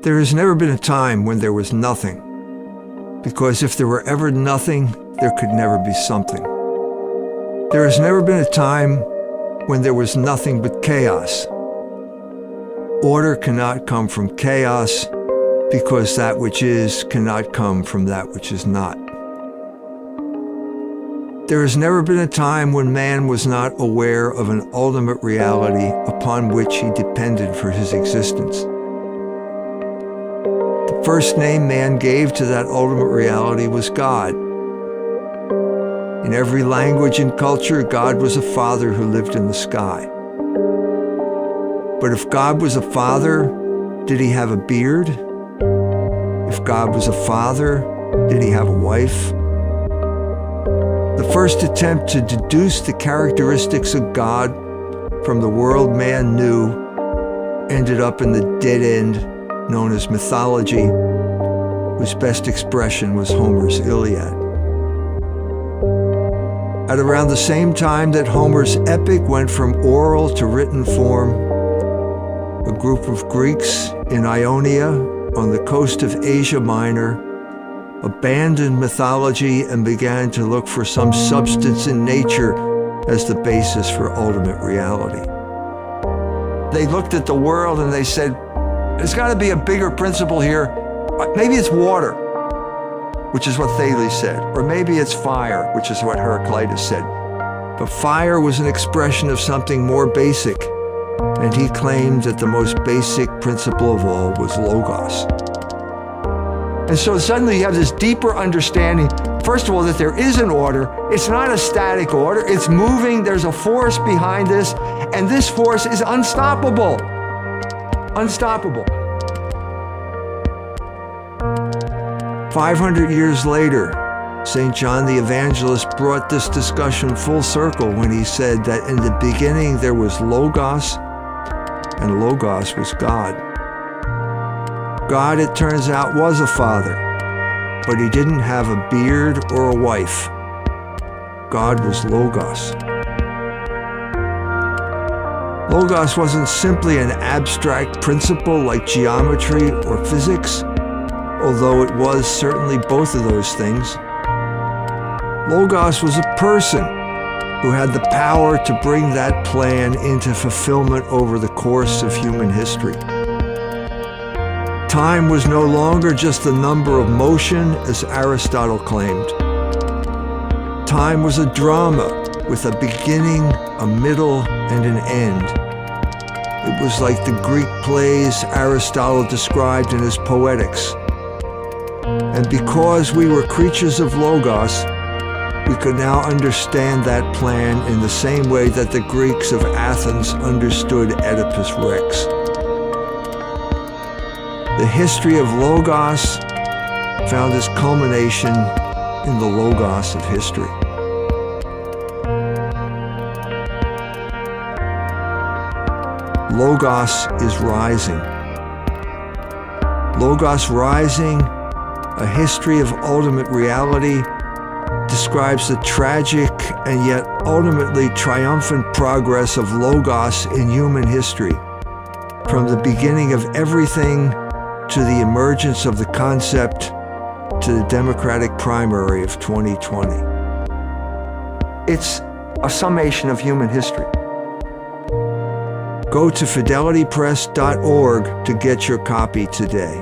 There has never been a time when there was nothing, because if there were ever nothing, there could never be something. There has never been a time when there was nothing but chaos. Order cannot come from chaos, because that which is cannot come from that which is not. There has never been a time when man was not aware of an ultimate reality upon which he depended for his existence. The first name man gave to that ultimate reality was God. In every language and culture, God was a father who lived in the sky. But if God was a father, did he have a beard? If God was a father, did he have a wife? The first attempt to deduce the characteristics of God from the world man knew ended up in the dead end known as mythology, whose best expression was Homer's Iliad. At around the same time that Homer's epic went from oral to written form, a group of Greeks in Ionia on the coast of Asia Minor abandoned mythology and began to look for some substance in nature as the basis for ultimate reality. They looked at the world and they said, there's got to be a bigger principle here. Maybe it's water, which is what Thales said, or maybe it's fire, which is what Heraclitus said. But fire was an expression of something more basic, and he claimed that the most basic principle of all was logos. And so suddenly you have this deeper understanding, first of all, that there is an order. It's not a static order. It's moving. There's a force behind this, and this force is unstoppable. Unstoppable. 500 years later, St. John the Evangelist brought this discussion full circle when he said that in the beginning there was Logos, and Logos was God. God, it turns out, was a father, but he didn't have a beard or a wife. God was Logos. Logos wasn't simply an abstract principle like geometry or physics, although it was certainly both of those things. Logos was a person who had the power to bring that plan into fulfillment over the course of human history. Time was no longer just the number of motion, as Aristotle claimed. Time was a drama with a beginning, a middle, and an end. It was like the Greek plays Aristotle described in his Poetics. And because we were creatures of Logos, we could now understand that plan in the same way that the Greeks of Athens understood Oedipus Rex. The history of Logos found its culmination in the Logos of history. Logos is rising. Logos Rising, a history of ultimate reality, describes the tragic and yet ultimately triumphant progress of Logos in human history, from the beginning of everything to the emergence of the concept to the Democratic primary of 2020. It's a summation of human history. Go to fidelitypress.org to get your copy today.